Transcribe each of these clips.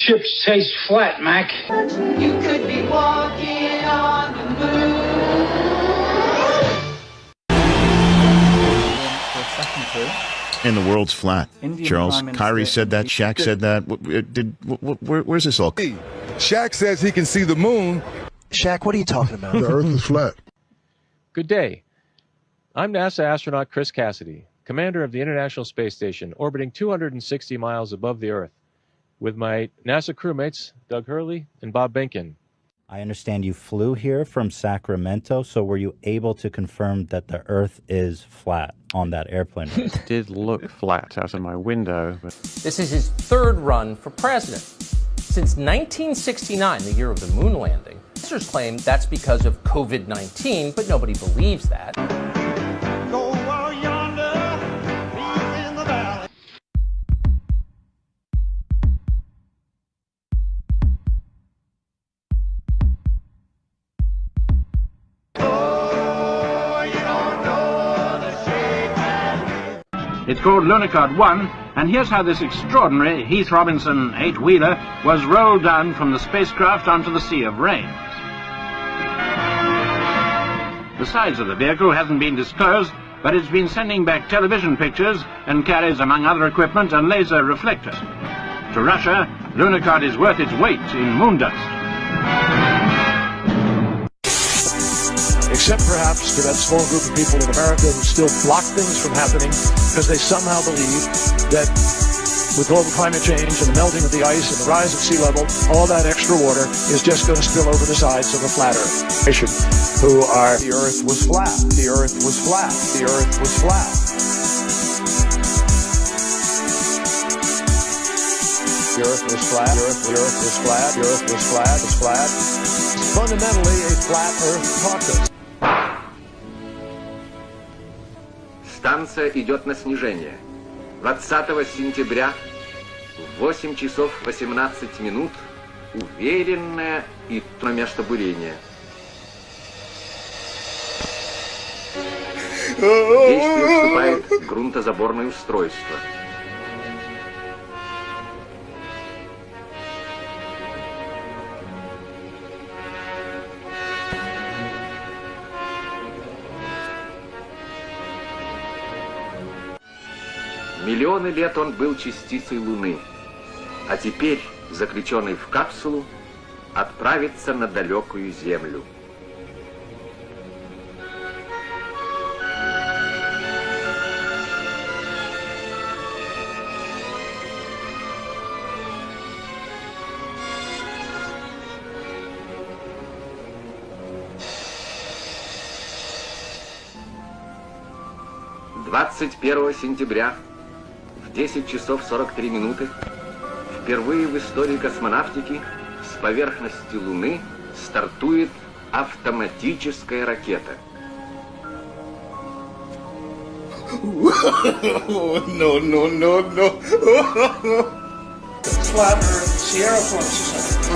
Chips taste flat, Mac. You could be walking on the moon. And the world's flat. Indian Charles, Prime Kyrie Minister said that. Shaq said that. Where's this all? Shaq says he can see the moon. Shaq, what are you talking about? The Earth is flat. Good day. I'm NASA astronaut Chris Cassidy, commander of the International Space Station, orbiting 260 miles above the Earth, with my NASA crewmates, Doug Hurley and Bob Benkin. I understand you flew here from Sacramento, so were you able to confirm that the Earth is flat on that airplane? It did look flat out of my window. But this is his third run for president. Since 1969, the year of the moon landing, officers claim that's because of COVID-19, but nobody believes that. Go out yonder, in the valley. Oh, you don't know the shape. It's called Lunicard 1, and here's how this extraordinary Heath Robinson 8-wheeler was rolled down from the spacecraft onto the Sea of Rains. The size of the vehicle hasn't been disclosed, but it's been sending back television pictures and carries, among other equipment, a laser reflector. To Russia, Lunicard is worth its weight in moon dust. Except perhaps to that small group of people in America who still block things from happening because they somehow believe that with global climate change and the melting of the ice and the rise of sea level, all that extra water is just going to spill over the sides of the flat Earth. Who are the Earth was flat, the Earth was flat, the Earth was flat. The Earth was flat, the Earth was flat, the Earth was flat, it's flat. It's fundamentally a flat Earth caucus. Станция идет на снижение. 20 сентября в 8 часов 18 минут уверенное и на место бурения. В действие вступает грунтозаборное устройство. Миллионы лет он был частицей Луны, а теперь, заключенный в капсулу, отправится на далекую Землю. «21 сентября в 10 часов 43 минуты впервые в истории космонавтики с поверхности Луны стартует автоматическая ракета». No, no, no, no. Flat Earth Sierra Club Society.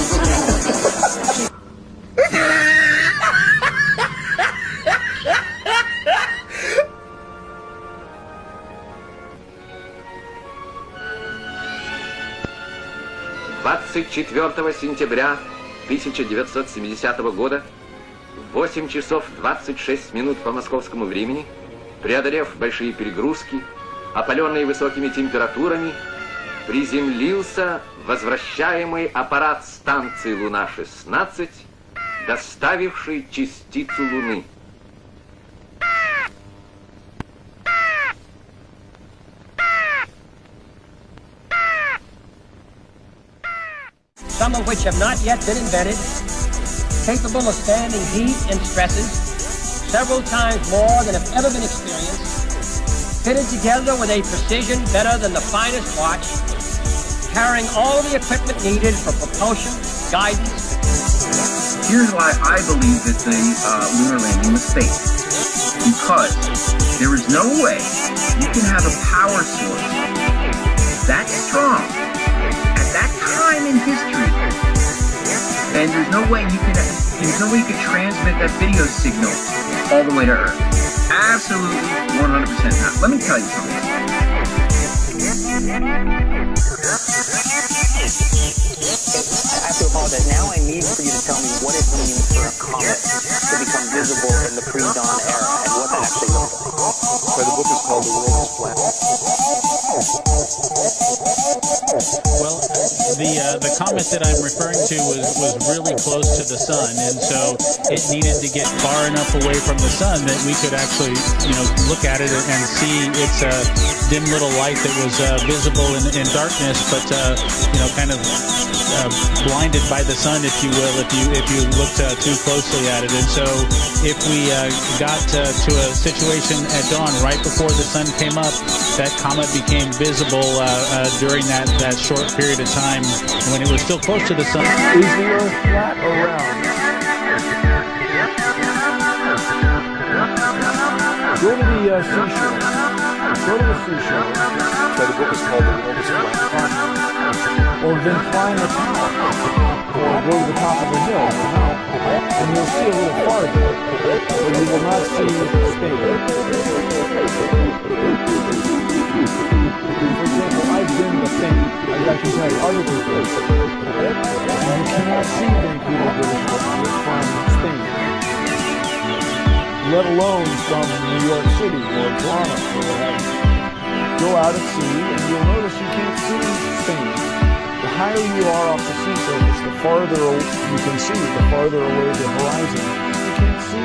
24 сентября 1970 года в 8 часов 26 минут по московскому времени, преодолев большие перегрузки, опаленный высокими температурами, приземлился возвращаемый аппарат станции Луна-16, доставивший частицу Луны. Some of which have not yet been invented, capable of standing heat and stresses several times more than have ever been experienced, fitted together with a precision better than the finest watch, carrying all the equipment needed for propulsion, guidance. Here's why I believe that the lunar landing was fake. Because there is no way you can have a power source that strong at that time in history, and there's no way you can transmit that video signal all the way to Earth. Absolutely 100% not. Let me tell you something. it means for a comet to become visible in the pre-dawn era and what that actually looks like. So the book is called The World is Flat. Well, the comet that I'm referring to was really close to the sun, and so it needed to get far enough away from the sun that we could actually, look at it and see its dim little light that was visible in darkness, but kind of blinded by the sun, if you will, if you looked too closely at it. And so, if we got to a situation at dawn right before the sun came up, that comet became visible during that short period of time when it was still close to the sun. Is the Earth flat or round? Go to the seashore. Go to the seashore. So the book is called The World is Flat. Or then climb a tower. Or go to the top of a hill. And you'll see a little farther. But you will not see space. For example, I've been to Spain. I can tell you articles there. And you cannot see Vancouver, British Columbia from Spain. Let alone from New York City or Toronto or whatever. Go out at sea and you'll notice you can't see Spain. The higher you are off the sea surface, the farther you can see, the farther away the horizon. You can't see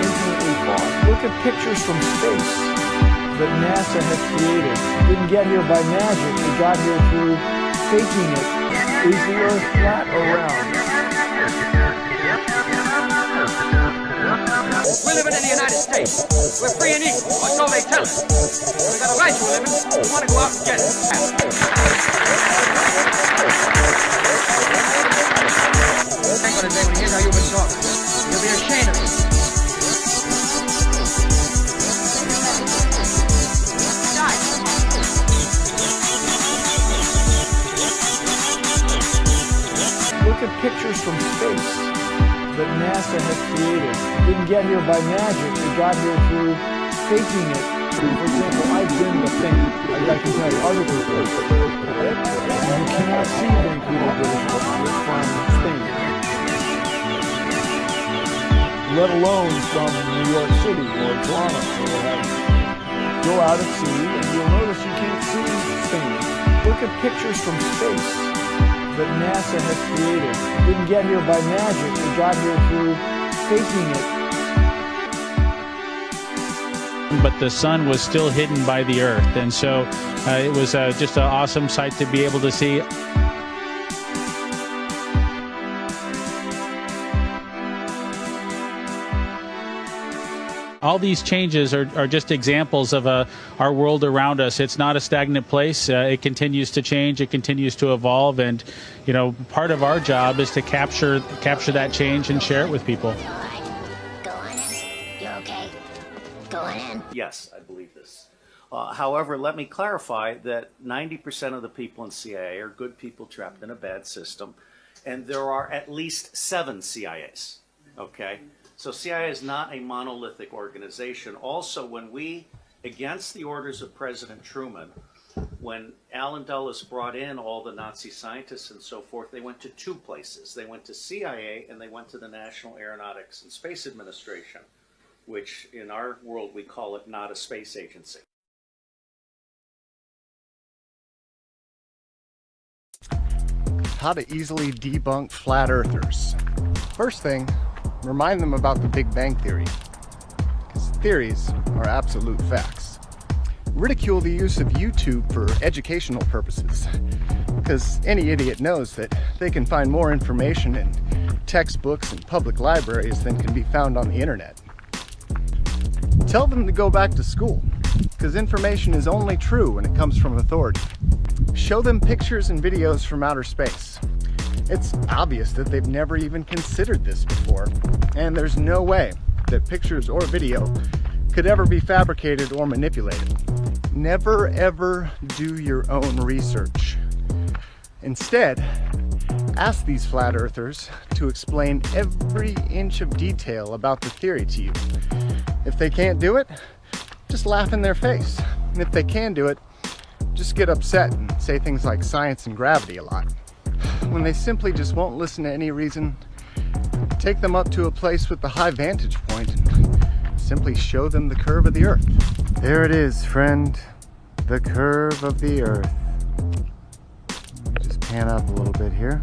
infinitely far. Look at pictures from space that NASA has created. It didn't get here by magic, it got here through faking it. Is the Earth flat or round? We're living in the United States. We're free and equal, or so they tell us. We got a right to live in it. We want to go out and get it. Ain't gonna say when he hears how you've been talking. You'll be ashamed of it. Look at pictures from space that NASA has created. It didn't get here by magic, it got here through faking it. For example, I've been to Spain. I can tell you articles there. And you cannot see Vancouver, British Columbia from Spain. Let alone from New York City or Toronto or whatever. Go out at sea and you'll notice you can't see Spain. Look at pictures from space that NASA has created. It didn't get here by magic, it got here through faking it. But the sun was still hidden by the earth, and so it was just an awesome sight to be able to see. All these changes are just examples of our world around us. It's not a stagnant place. It continues to change. It continues to evolve. And, part of our job is to capture that change and share it with people. Go on in. You okay? Go on in. Yes, I believe this. However, let me clarify that 90% of the people in CIA are good people trapped in a bad system. And there are at least 7 CIAs. Okay? So CIA is not a monolithic organization. Also, when we, against the orders of President Truman, when Allen Dulles brought in all the Nazi scientists and so forth, they went to 2 places. They went to CIA and they went to the National Aeronautics and Space Administration, which in our world we call it not a space agency. How to easily debunk flat earthers. First thing, remind them about the Big Bang Theory, because theories are absolute facts. Ridicule the use of YouTube for educational purposes, because any idiot knows that they can find more information in textbooks and public libraries than can be found on the internet. Tell them to go back to school, because information is only true when it comes from authority. Show them pictures and videos from outer space. It's obvious that they've never even considered this before, and there's no way that pictures or video could ever be fabricated or manipulated. Never ever do your own research. Instead, ask these flat earthers to explain every inch of detail about the theory to you. If they can't do it, just laugh in their face. And if they can do it, just get upset and say things like science and gravity a lot. When they simply just won't listen to any reason, take them up to a place with the high vantage point and simply show them the curve of the Earth. There it is, friend. The curve of the Earth. Just pan up a little bit here.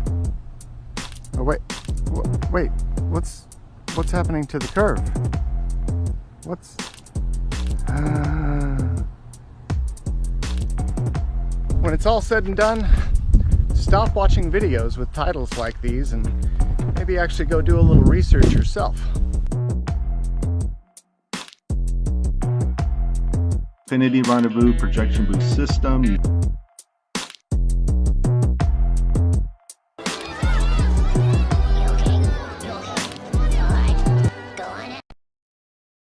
Oh wait, wait, what's happening to the curve? What's... When it's all said and done, stop watching videos with titles like these and maybe actually go do a little research yourself. Infinity Rendezvous Projection Boost System.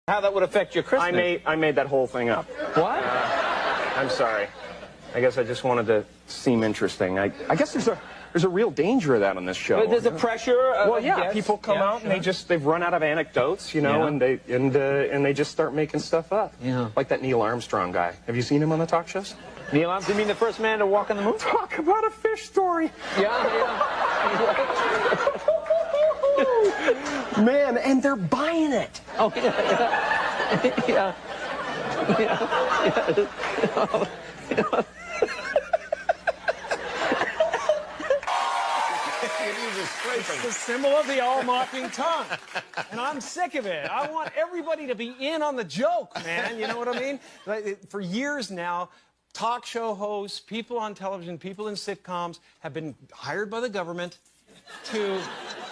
How that would affect your Christmas? I made that whole thing up. What? I'm sorry. I guess I just wanted to seem interesting. I guess there's a real danger of that on this show. But there's a pressure. Well, yeah, people come out and they've run out of anecdotes, you know, and they just start making stuff up. Yeah. Like that Neil Armstrong guy. Have you seen him on the talk shows? Neil Armstrong, you mean the first man to walk on the moon? Talk about a fish story. Man, and they're buying it. Oh, yeah. It's the symbol of the all-mocking tongue. And I'm sick of it. I want everybody to be in on the joke, man. You know what I mean? Like, for years now, talk show hosts, people on television, people in sitcoms have been hired by the government to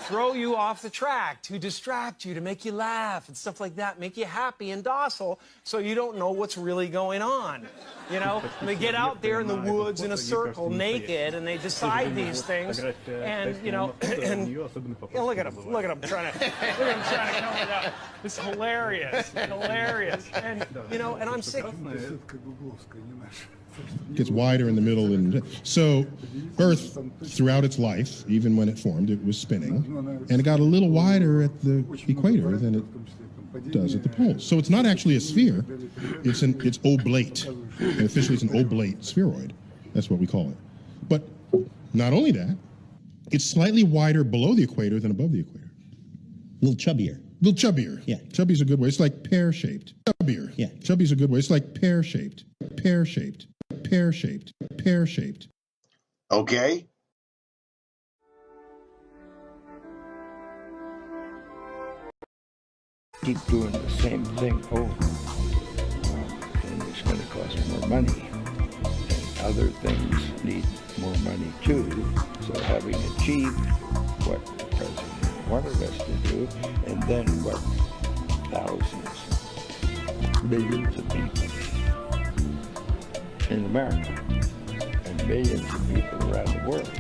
throw you off the track, to distract you, to make you laugh and stuff like that, make you happy and docile so you don't know what's really going on. You know, and they get out there in the woods in a circle naked and they decide these things and, you know, look at them trying to come it up. It's hilarious, hilarious. And, you know, and I'm sick. Gets wider in the middle, and so Earth, throughout its life, even when it formed, it was spinning, and it got a little wider at the equator than it does at the poles. So it's not actually a sphere; it's oblate, and officially it's an oblate spheroid. That's what we call it. But not only that, it's slightly wider below the equator than above the equator. A little chubbier. Little chubbier. Yeah. Chubby's a good way. It's like pear-shaped. Chubbier. Yeah. Chubby's a good way. It's like pear-shaped. Pear-shaped. Pear-shaped. Pear-shaped. Okay. Keep doing the same thing over. And it's going to cost more money. And other things need more money too. So having achieved what the president wanted us to do, and then what thousands, millions of people in America and millions of people around the world.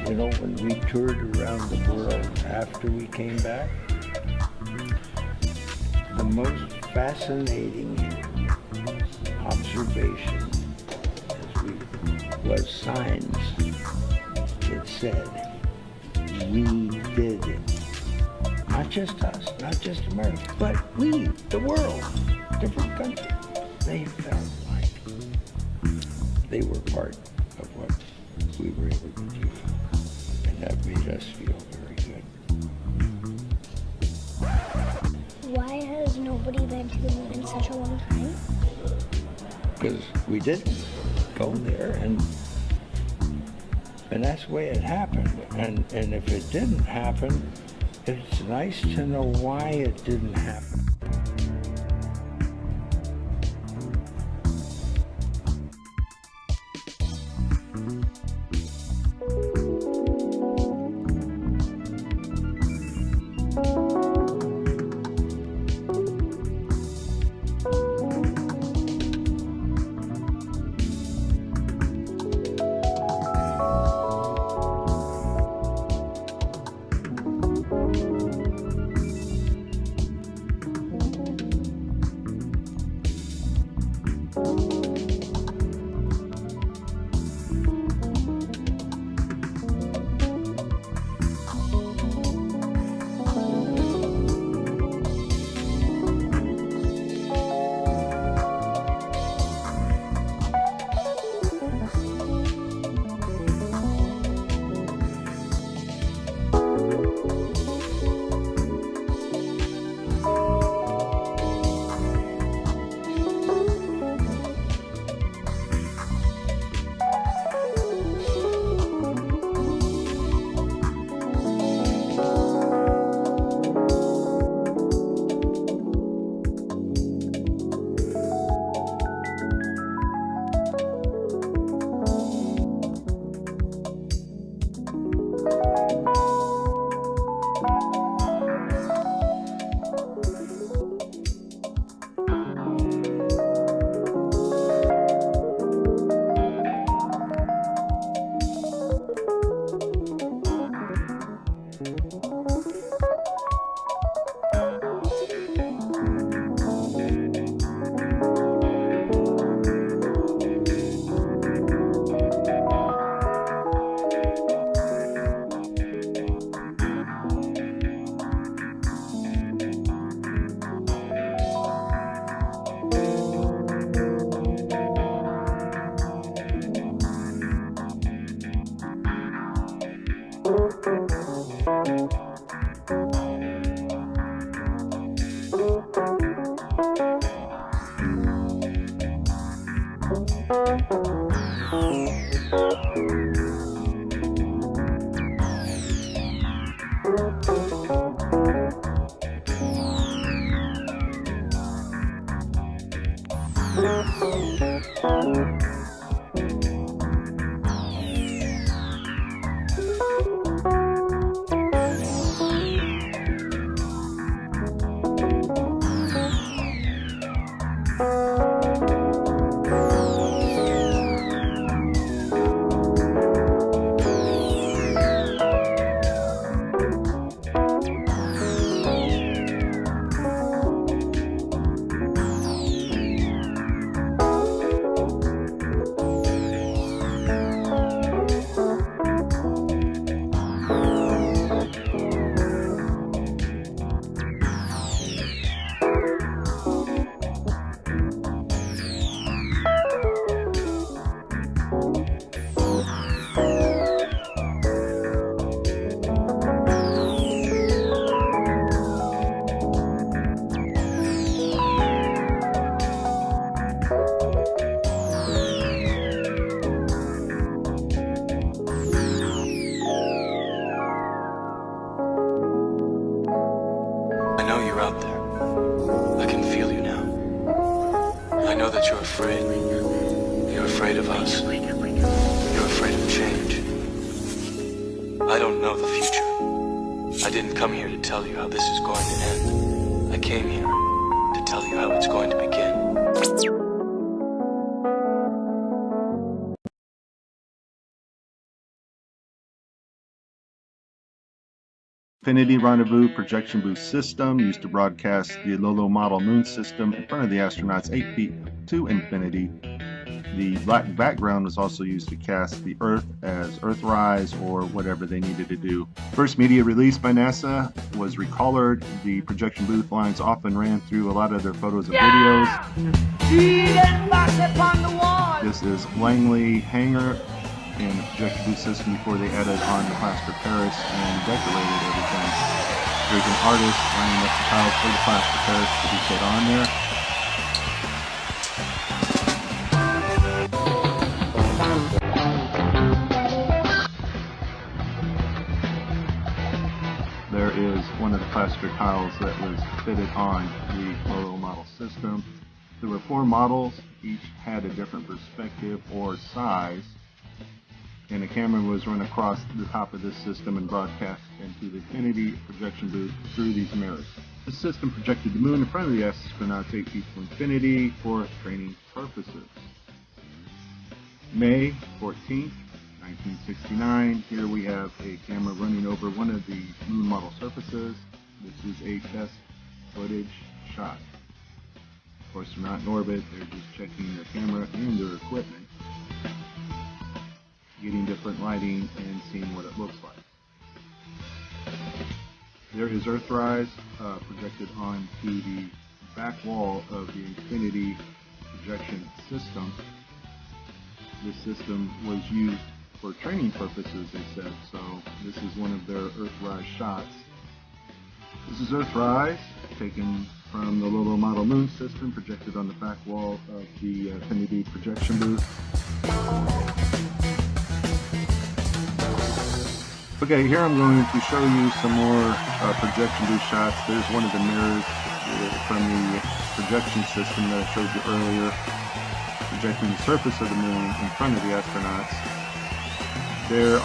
You know, when we toured around the world after we came back, the most fascinating observation was signs that said, we did it. Not just us, not just America, but we, the world, different countries. They felt like they were part of what we were able to do. And that made us feel very good. Why has nobody been to the moon in such a long time? Because we didn't go there, and that's the way it happened. And if it didn't happen, it's nice to know why it didn't happen. I know you're out there. I can feel you now. I know that you're afraid. You're afraid of us. You're afraid of change. I don't know the future. I didn't come here to tell you how this is going to end. I came here to tell you how it's going to begin. Infinity Rendezvous projection booth system used to broadcast the Lolo model moon system in front of the astronauts 8 feet to infinity. The black background was also used to cast the Earth as Earthrise or whatever they needed to do. First media released by NASA was recolored. The projection booth lines often ran through a lot of their photos and videos. This is Langley Hangar and the projection booth system before they added on the plaster Paris and decorated everything. There's an artist lining up the tiles for the plaster Paris to be put on there. There is one of the plaster tiles that was fitted on the Lolo model system. There were 4 models, each had a different perspective or size, and a camera was run across the top of this system and broadcast into the Infinity projection booth through these mirrors. The system projected the moon in front of the astronauts 8 feet to infinity for training purposes. May 14th, 1969, here we have a camera running over one of the moon model surfaces. This is a test footage shot. Of course, they're not in orbit, they're just checking their camera and their equipment, getting different lighting and seeing what it looks like. There is Earthrise projected onto the back wall of the Infinity projection system. This system was used for training purposes, they said, so this is one of their Earthrise shots. This is Earthrise, taken from the Lolo model moon system, projected on the back wall of the Infinity projection booth. Okay, here I'm going to show you some more projection booth shots. There's one of the mirrors from the projection system that I showed you earlier, projecting the surface of the moon in front of the astronauts. There's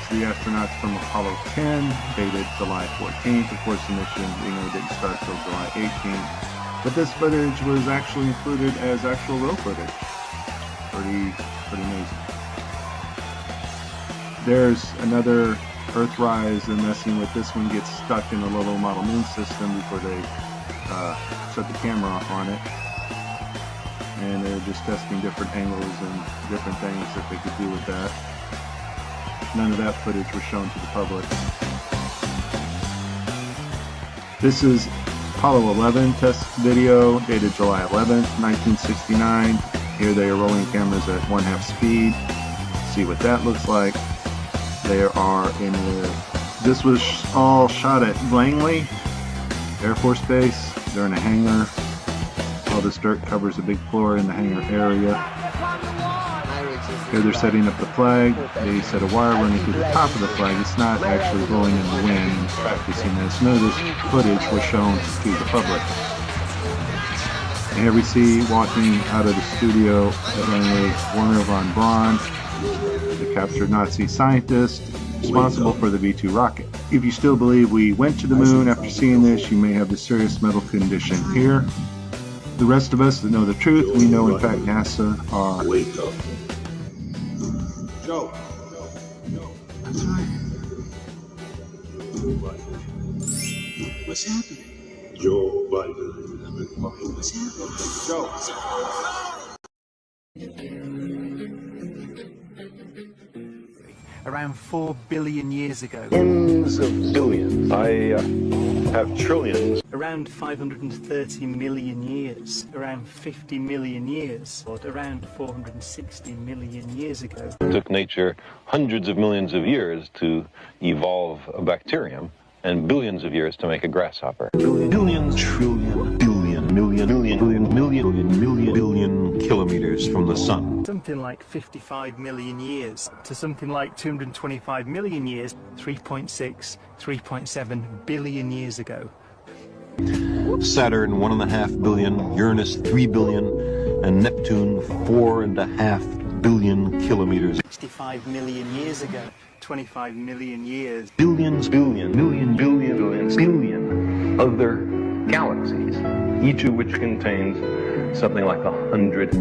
the astronauts from Apollo 10, dated July 14th. Of course, the mission, didn't start till July 18th. But this footage was actually included as actual real footage. Pretty amazing. There's another Earthrise, and messing with this one gets stuck in the Lolo model moon system before they shut the camera off on it. And they're just testing different angles and different things that they could do with that. None of that footage was shown to the public. This is Apollo 11 test video dated July 11th, 1969. Here they are rolling cameras at 1/2 speed. See what that looks like. They are in this was all shot at Langley Air Force Base. They're in a hangar. All this dirt covers a big floor in the hangar area. Here they're setting up the flag. They set a wire running through the top of the flag. It's not actually blowing in the wind and practicing this. None of this footage was shown to the public. And here we see walking out of the studio evidently Werner von Braun, the captured Nazi scientist responsible for the V-2 rocket. If you still believe we went to the moon after seeing this, you may have the serious medical condition here. The rest of us that know the truth, we know in fact NASA are... Wake up. Joe. I'm tired. What's happening? Joe Biden. What's happening? Joe. Around 4 billion years ago. Tens of billions. I have trillions. Around 530 million years. Around 50 million years. Or around 460 million years ago. It took nature hundreds of millions of years to evolve a bacterium and billions of years to make a grasshopper. Billion, trillion, billion, million kilometers from the sun. Something like 55 million years to something like 225 million years, 3.6, 3.7 billion years ago. Saturn 1.5 billion, Uranus 3 billion, and Neptune 4.5 billion kilometers. 65 million years ago, 25 million years. Billions, billion other galaxies, each of which contains something like 100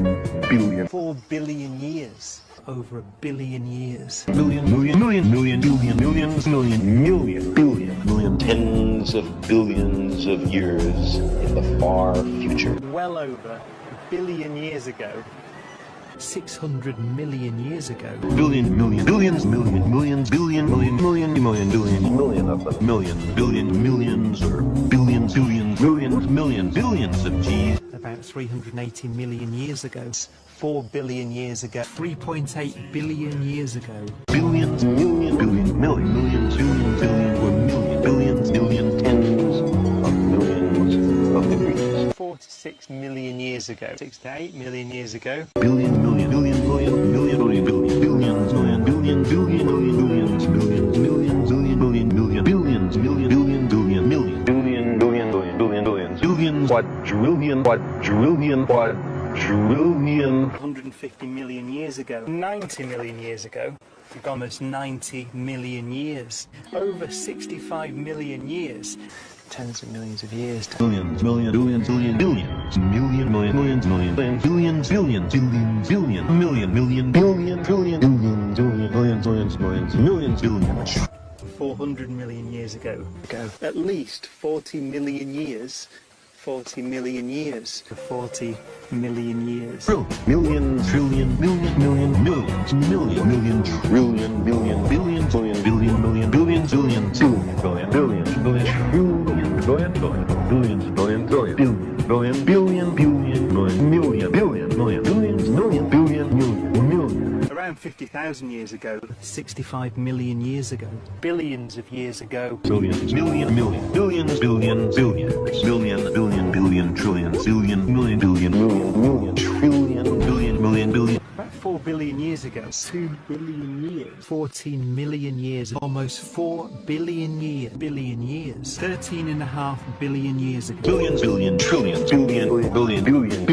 billion. 4 billion years. Over 1 billion years. Million, tens of billions of years in the far future. Well over 1 billion years ago. 600 million years ago. Billions, million of them. Millions, or billions, billions of G's. About 380 million years ago. 4 billion years ago. 3.8 billion years ago. Billions, millions, tens of millions of degrees. 4 to 6 million years ago. 6 to 8 million years ago. Billions, quadrillion. 150 million years ago. 90 million years ago. Almost 90 million years. Over 65 million years. Tens of millions of years. Billions, million, billions, million, billions, million, millions, billions, billions. 400 million years ago. At least 40 million years. 40 million years. 40 million years. Million, trillion, millions, billion, trillion, billion, billions, billions, million. Around 50,000 years ago. 65 million years ago. Billions of years ago. Billions, billions, trillions, trillion, billion. About 4 billion years ago. 2 billion years. 14 million years. Almost 4 billion years. 13.5 billion years ago. Billions, billion, trillions, billions, trillion, millions, billion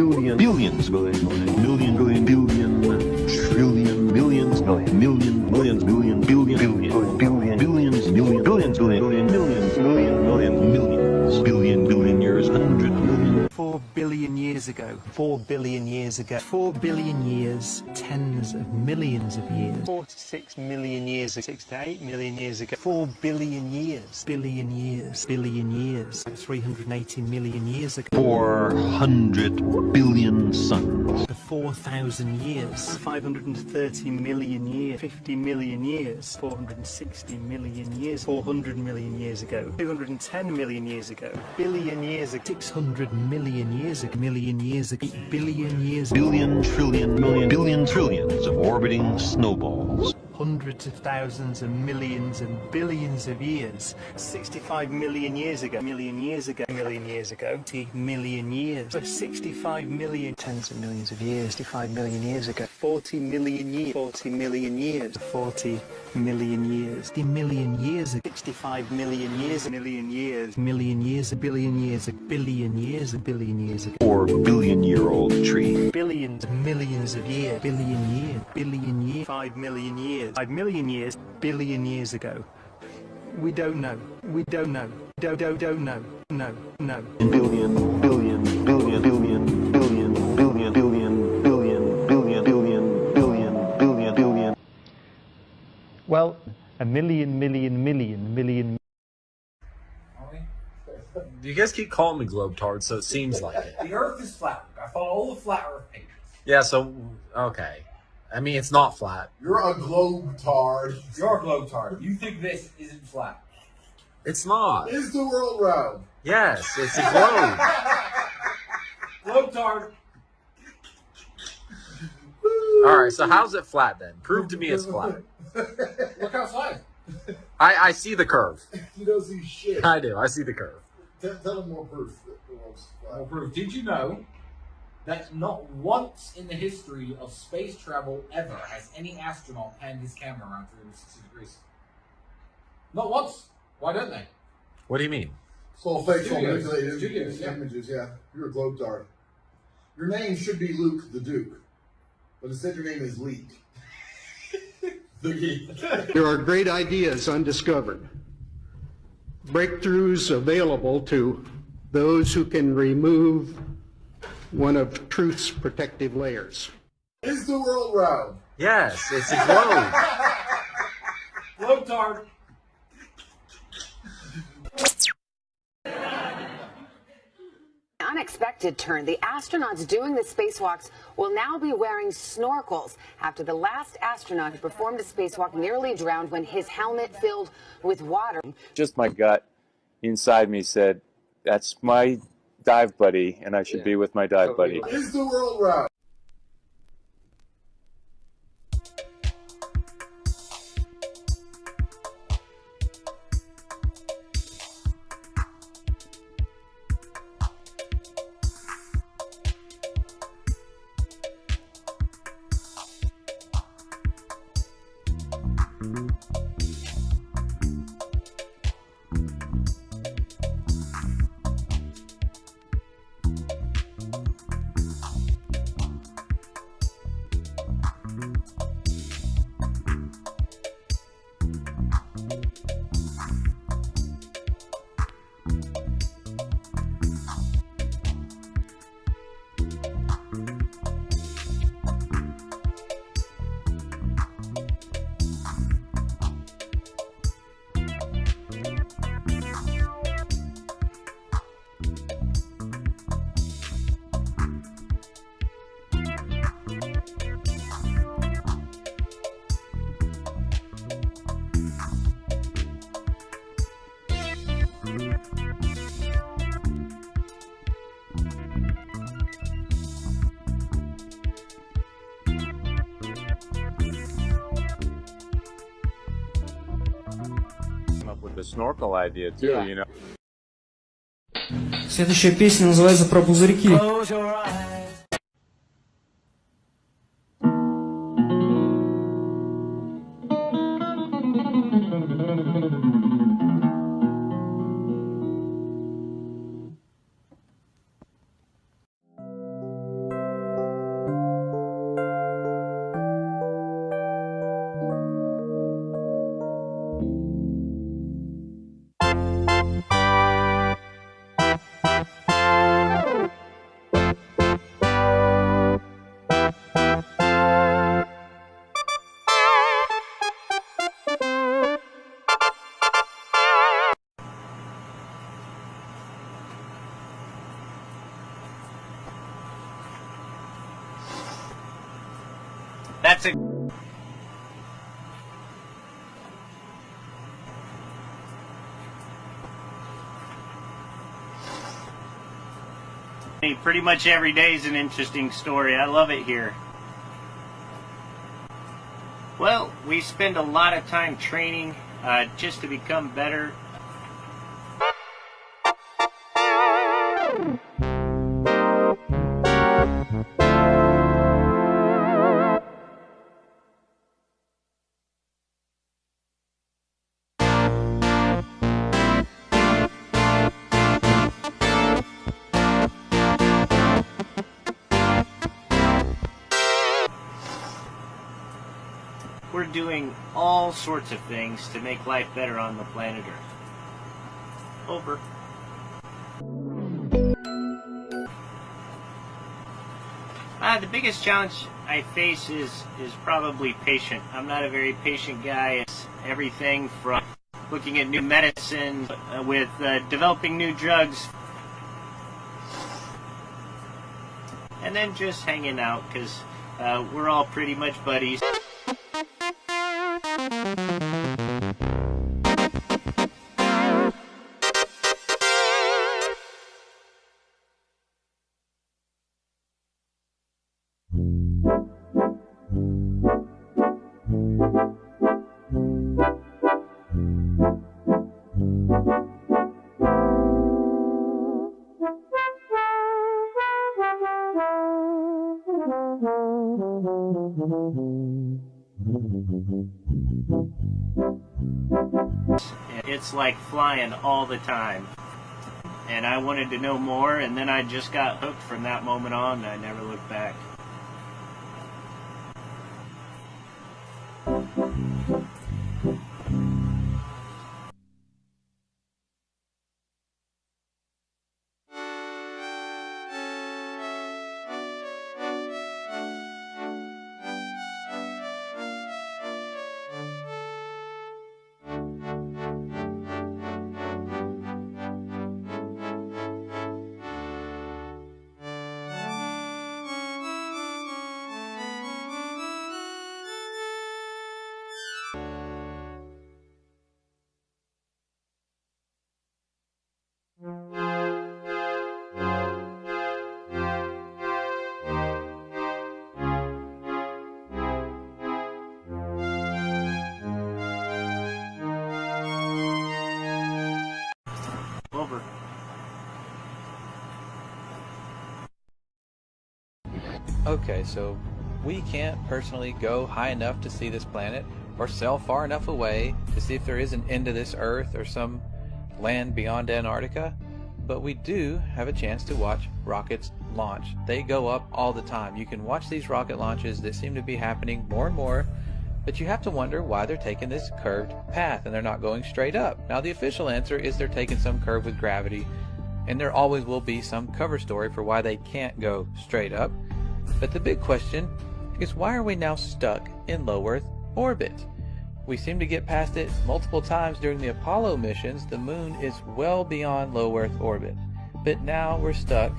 years, 100 million. 4 billion years ago. 4 billion years ago. 4 billion years. Tens of millions of years. 4 to 6 million years. 6 to 8 million years ago. 4 billion years. Billion years. 380 million years ago. 400 billion suns. 4,000 years. 530 million years. 50 million years. 460 million years. 400 million years ago. 210 million years ago. Billion years ago. 600 million years ago. Million years ago. 8 billion years ago. Billion, trillion, million, billion trillions of orbiting snowballs. hundreds of thousands and millions and billions of years. 65 million years ago, million years ago, million years ago, 20 million years. 65 million, tens of millions of years, 65 million years ago, 40 million years, 40 million years, 40 million years, 50 million years, 65 million years, a million years, a billion years, a billion years, a billion years ago. 4 billion-year-old tree. Billions, millions of years, billion years, 5 million years, 5 million years, billion years ago. We don't know. We don't know. Don't know. No. Billion, billion, billion, billion, billion, billion, billion, billion, billion, billion, billion, billion, billion. Well, a million. You guys keep calling me globetard, so it seems like it. The Earth is flat. I follow all the flat Earth pages. Yeah, so, okay. I mean, it's not flat. You're a globetard. You're a globetard. You think this isn't flat. It's not. Is the world round? Yes, it's a globe. Globetard. All right, so how's it flat then? Prove to me it's flat. Look outside. I see the curve. You don't see shit. I do. I see the curve. Tell them more proof. More proof. Did you know that not once in the history of space travel ever has any astronaut panned his camera around 360 degrees? Not once. Why don't they? What do you mean? It's all fake, all manipulated images, yeah. You're a globetard. Your name should be Luke the Duke, but instead your name is Leak. There are great ideas undiscovered, breakthroughs available to those who can remove one of truth's protective layers. Is the world round? Yes, it's a globe. Globetard. Unexpected turn. The astronauts doing the spacewalks will now be wearing snorkels after the last astronaut who performed a spacewalk nearly drowned when his helmet filled with water. Just my gut inside me said, that's my dive buddy, and I should be with my dive buddy. Is the world round? The snorkel idea too, you know. Следующая песня называется «Про пузырьки». That's a... Pretty much every day is an interesting story. I love it here. Well, we spend a lot of time training just to become better. We're doing all sorts of things to make life better on the planet Earth. Over. The biggest challenge I face is probably patient. I'm not a very patient guy. It's everything from looking at new medicine with developing new drugs, and then just hanging out because we're all pretty much buddies. It's like flying all the time. And I wanted to know more, and then I just got hooked from that moment on, and I never looked back. Over. Okay, so we can't personally go high enough to see this planet or sail far enough away to see if there is an end to this Earth or some land beyond Antarctica, but we do have a chance to watch rockets launch. They go up all the time. You can watch these rocket launches. They seem to be happening more and more, but you have to wonder why they're taking this curved path and they're not going straight up. Now the official answer is they're taking some curve with gravity, and there always will be some cover story for why they can't go straight up. But the big question is, why are we now stuck in low Earth orbit? We seem to get past it multiple times during the Apollo missions. The moon is well beyond low Earth orbit, but now we're stuck,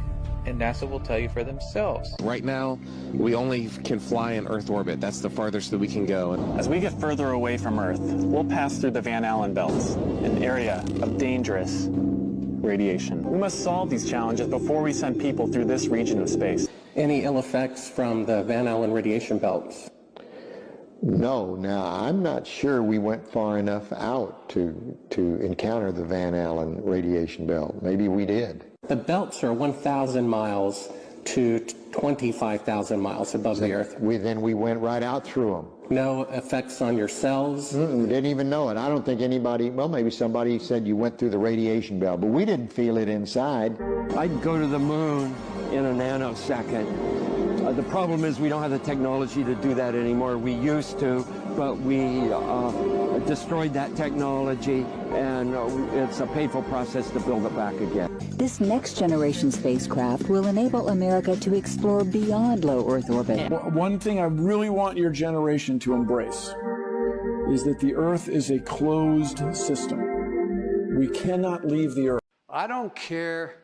and NASA will tell you for themselves. Right now, we only can fly in Earth orbit. That's the farthest that we can go. As we get further away from Earth, we'll pass through the Van Allen belts, an area of dangerous radiation. We must solve these challenges before we send people through this region of space. Any ill effects from the Van Allen radiation belts? No, now I'm not sure we went far enough out to encounter the Van Allen radiation belt. Maybe we did. The belts are 1,000 miles to 25,000 miles above the Earth. Then we went right out through them. No effects on your cells? We didn't even know it. I don't think anybody, well, maybe somebody said you went through the radiation belt, but we didn't feel it inside. I'd go to the moon in a nanosecond. The problem is we don't have the technology to do that anymore. We used to, but we destroyed that technology, and it's a painful process to build it back again. This next generation spacecraft will enable America to explore beyond low Earth orbit. One thing I really want your generation to embrace is that the Earth is a closed system. We cannot leave the Earth. I don't care.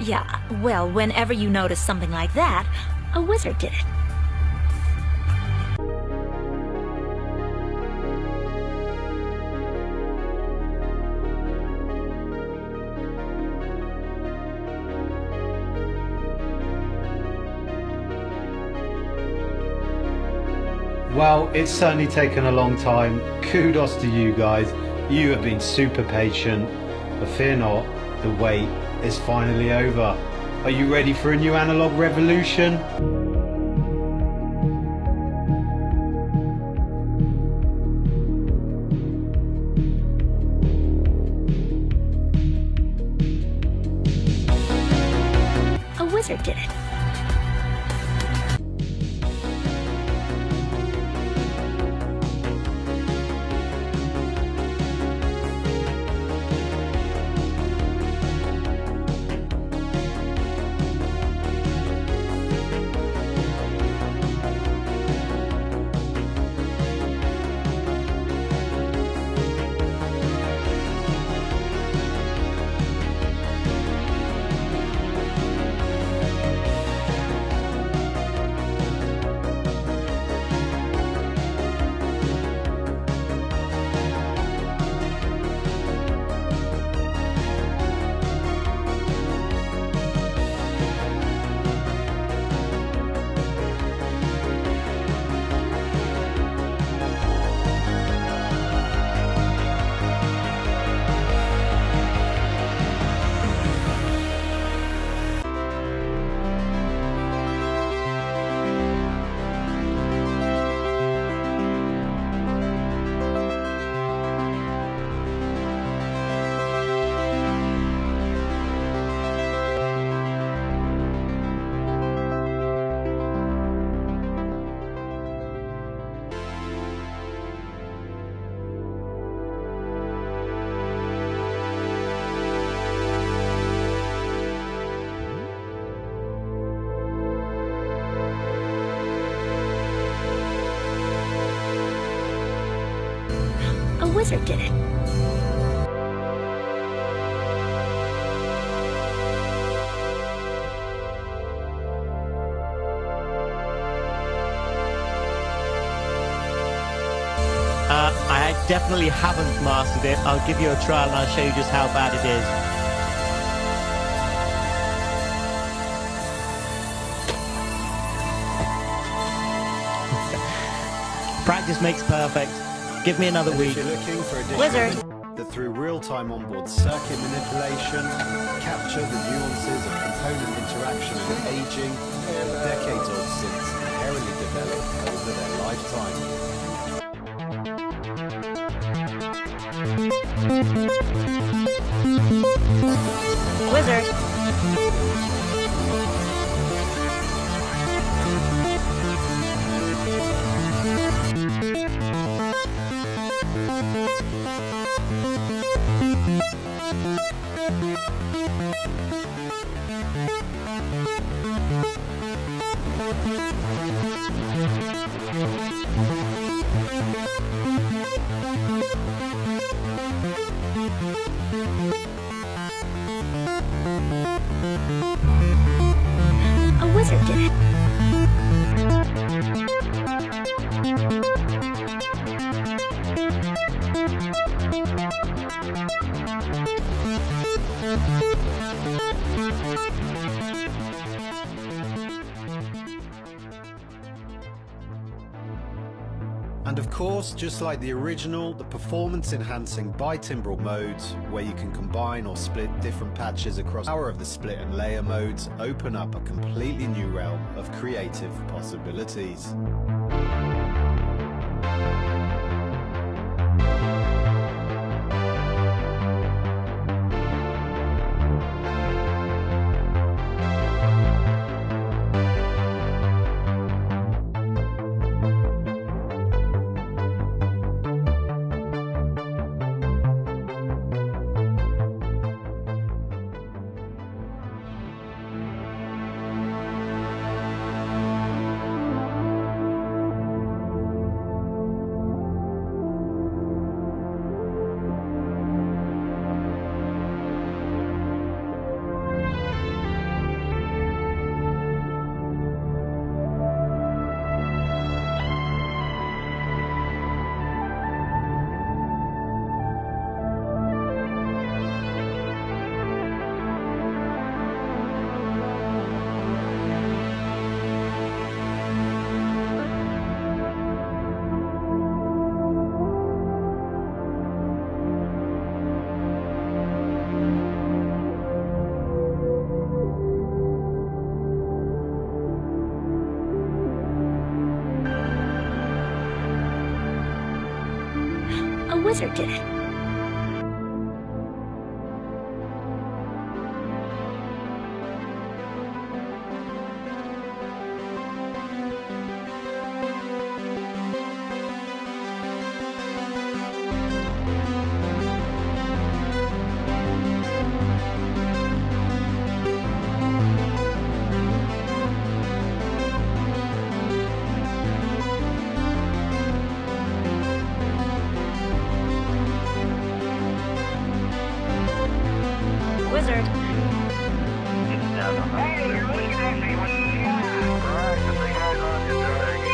Yeah, well, whenever you notice something like that, a wizard did it. Well, it's certainly taken a long time. Kudos to you guys. You have been super patient, but fear not, the wait is finally over. Are you ready for a new analog revolution? A wizard did it. A wizard did it. I definitely haven't mastered it. I'll give you a trial and I'll show you just how bad it is. Practice makes perfect. Give me another week. If you're looking for additional Wizard. that through real-time onboard circuit manipulation, capture the nuances of component interaction and aging that decades-old synths inherently develop over their lifetime. Wizard. A wizard did it. And of course, just like the original, the performance-enhancing bitimbral modes, where you can combine or split different patches across the power of the split and layer modes, open up a completely new realm of creative possibilities. wizard did it. Wizard. Hey, you're looking at me. What do you got? Right, the big guy's on your direct.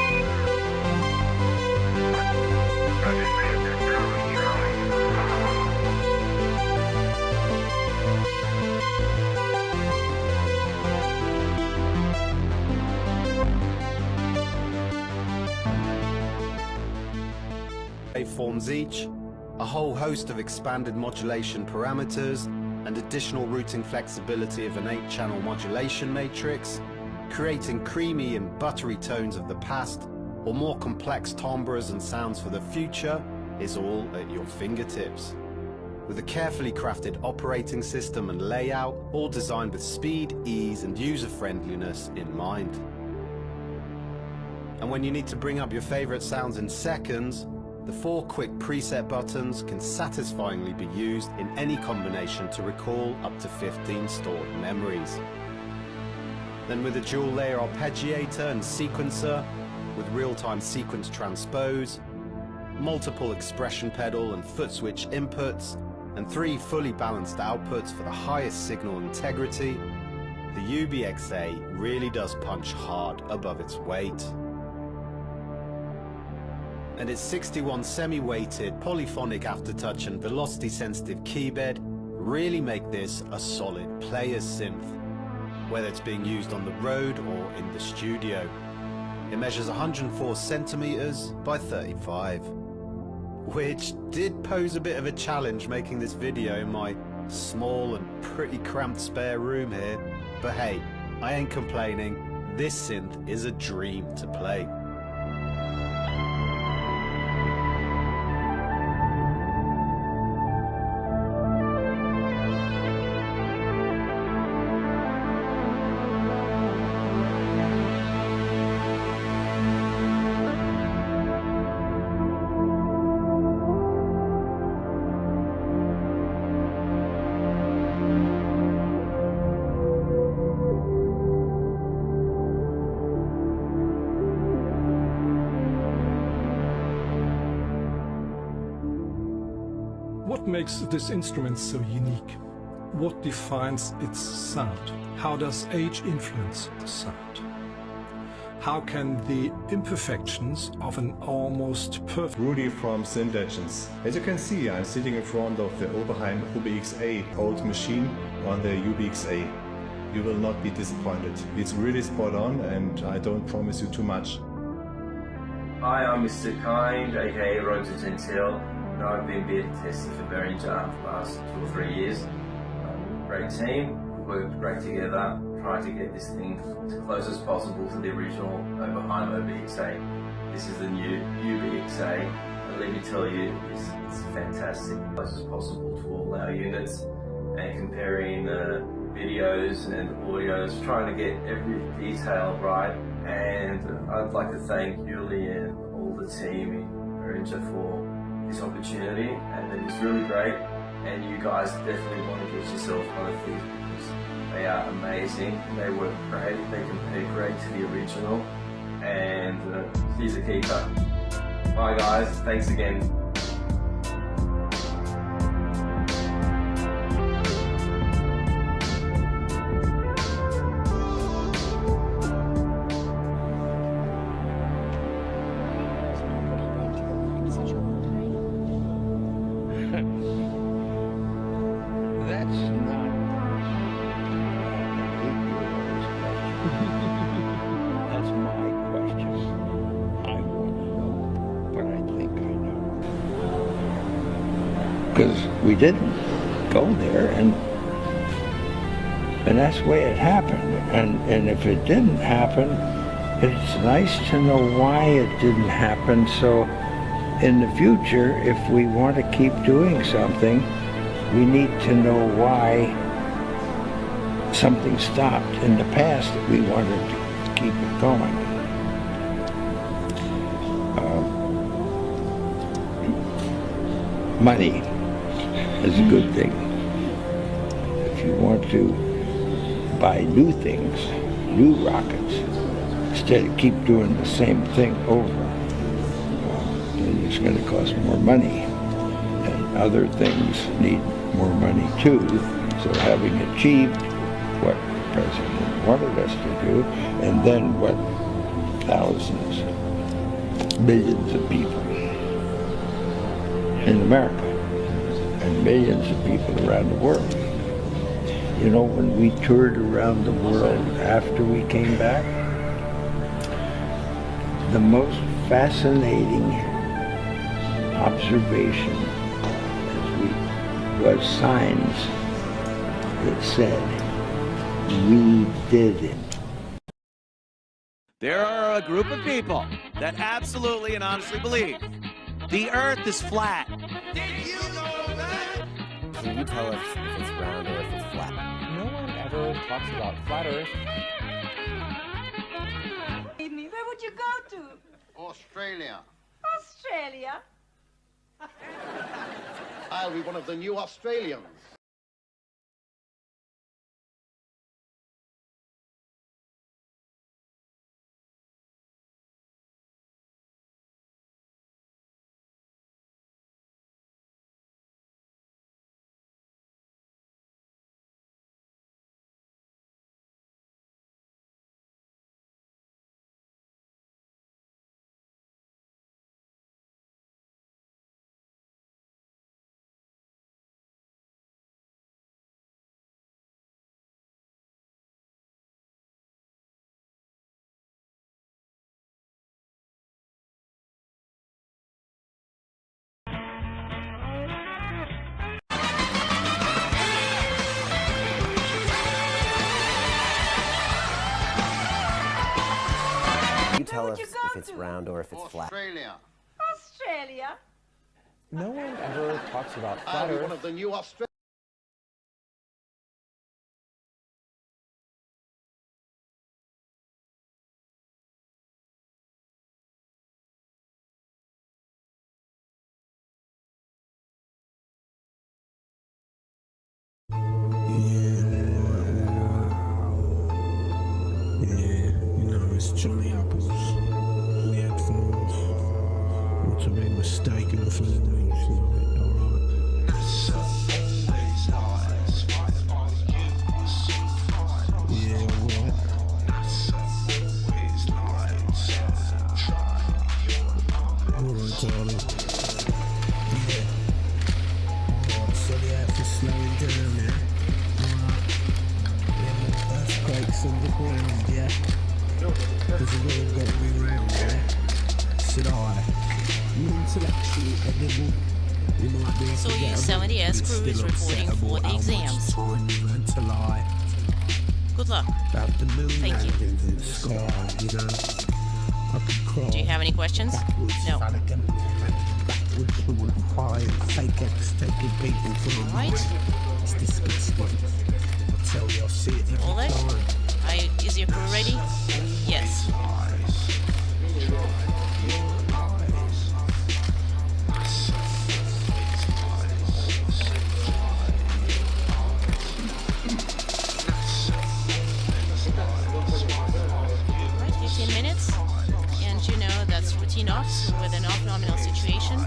Roger, Waveforms each, a whole host of expanded modulation parameters, and additional routing flexibility of an 8-channel modulation matrix, creating creamy and buttery tones of the past, or more complex timbres and sounds for the future, is all at your fingertips. With a carefully crafted operating system and layout, all designed with speed, ease, and user-friendliness in mind. And when you need to bring up your favorite sounds in seconds, the 4 quick preset buttons can satisfyingly be used in any combination to recall up to 15 stored memories. Then with a dual layer arpeggiator and sequencer, with real-time sequence transpose, multiple expression pedal and foot switch inputs, and 3 fully balanced outputs for the highest signal integrity, the UBXA really does punch hard above its weight. And its 61 semi-weighted polyphonic aftertouch and velocity-sensitive keybed really make this a solid player's synth, whether it's being used on the road or in the studio. It measures 104 centimeters by 35, which did pose a bit of a challenge making this video in my small and pretty cramped spare room here, but hey, I ain't complaining. This synth is a dream to play. What makes this instrument so unique? What defines its sound? How does age influence the sound? How can the imperfections of an almost perfect... Rudy from Syntagens. As you can see, I'm sitting in front of the Oberheim UBXA old machine on the UBXA. You will not be disappointed. It's really spot on and I don't promise you too much. Hi, I'm Mr. Kind, aka Roger Gentile. I've been beta testing for Behringer for the last 2 or 3 years. Great team, worked great together, tried to get this thing as close as possible to the original Oberheim UBXA. This is the new UBXA, and let me tell you, it's fantastic, as close as possible to all our units, and comparing videos and audios, trying to get every detail right. And I'd like to thank Yuli and all the team in Behringer for this opportunity, and it was really great, and you guys definitely want to get yourself one of these because they are amazing, they work great, they compare great to the original, and here's a keeper. Bye guys, thanks again. That's my question. I want to know, but I think I know. Because we didn't go there, and that's the way it happened. And if it didn't happen, it's nice to know why it didn't happen, so in the future, if we want to keep doing something, we need to know why something stopped in the past that we wanted to keep it going. Money is a good thing. If you want to buy new things, new rockets, instead of keep doing the same thing over, then it's going to cost more money. And other things need more money too. So having achieved what the President wanted us to do, and then what thousands, millions of people in America, and millions of people around the world. You know, when we toured around the world after we came back, the most fascinating observation was signs that said, "We did it." There are a group of people that absolutely and honestly believe the Earth is flat. Did you know that? Can you tell us if it's round or if it's flat? No one ever talks about flat Earth. Where would you go to? Australia. Australia? I'll be one of the new Australians. Can you tell us if it's round or if it's flat? Australia. Australia? No one ever talks about flat I'll be Earth. one of the new Australians. It's Johnny Apples on the headphones. What's a big mistake in the film? Alright. Yeah, what? Alright, darling. Yeah. Alright, so the Earth is slowing down, yeah? Yeah, earthquakes underground, yeah? There's a world got to be round, yeah? Said I. You intellectually edible. You might be Soyuz 70S crew is reporting for the exams. To lie. Good luck. About the moon Thank you. landing in the sky, you know? I could cry. Do you have any questions? No. Backwards from a pie and fake eggs taking people from a Right. It's disgusting. I tell you, I see it every Oleg? time. Is your crew ready? Yes. Right, 15 minutes. And you know that's routine ops with an off-nominal situation.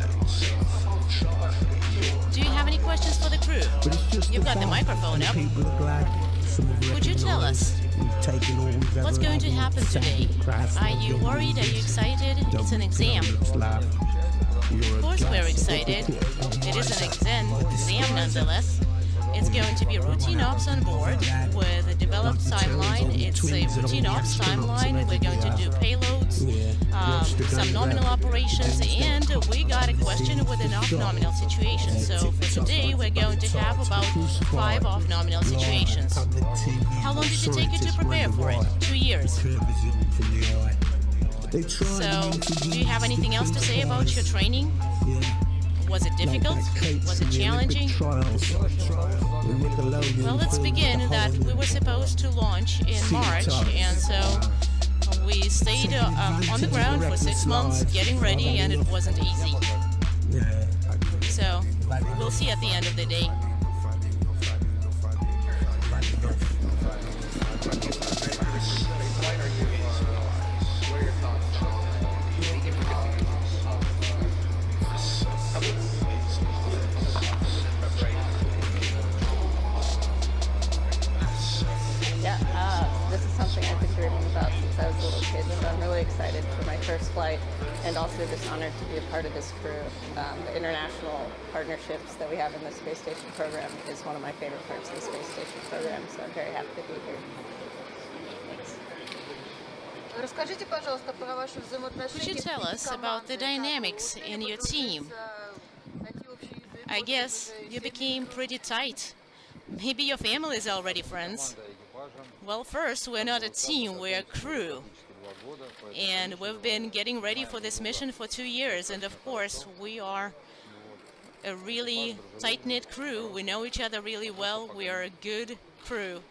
Do you have any questions for the crew? You've got the microphone up. Would you tell us? What's going to happen today? Are you worried? Are you excited? It's an exam. Of course we're excited. It is an exam nonetheless. It's going to be routine ops on board with a developed timeline. It's a routine ops timeline. We're going to do payloads, some nominal operations, and we got a question with an off-nominal situation. So for today, we're going to have about 5 off-nominal situations. How long did it take you to prepare for it? 2 years. So, do you have anything else to say about your training? Was it difficult? Was it challenging? Well, let's begin that we were supposed to launch in March, and so we stayed on the ground for 6 months getting ready, and it wasn't easy. So, we'll see at the end of the day. This is something I've been dreaming about since I was a little kid, so I'm really excited for my first flight and also just honored to be a part of this crew. The international partnerships that we have in the space station program is one of my favorite parts of the space station program, so I'm very happy to be here. Could you tell us about the dynamics in your team? I guess you became pretty tight. Maybe your family is already friends. Well, first, we're not a team, we're a crew. And we've been getting ready for this mission for 2 years, and of course, we are a really tight-knit crew. We know each other really well. We are a good crew.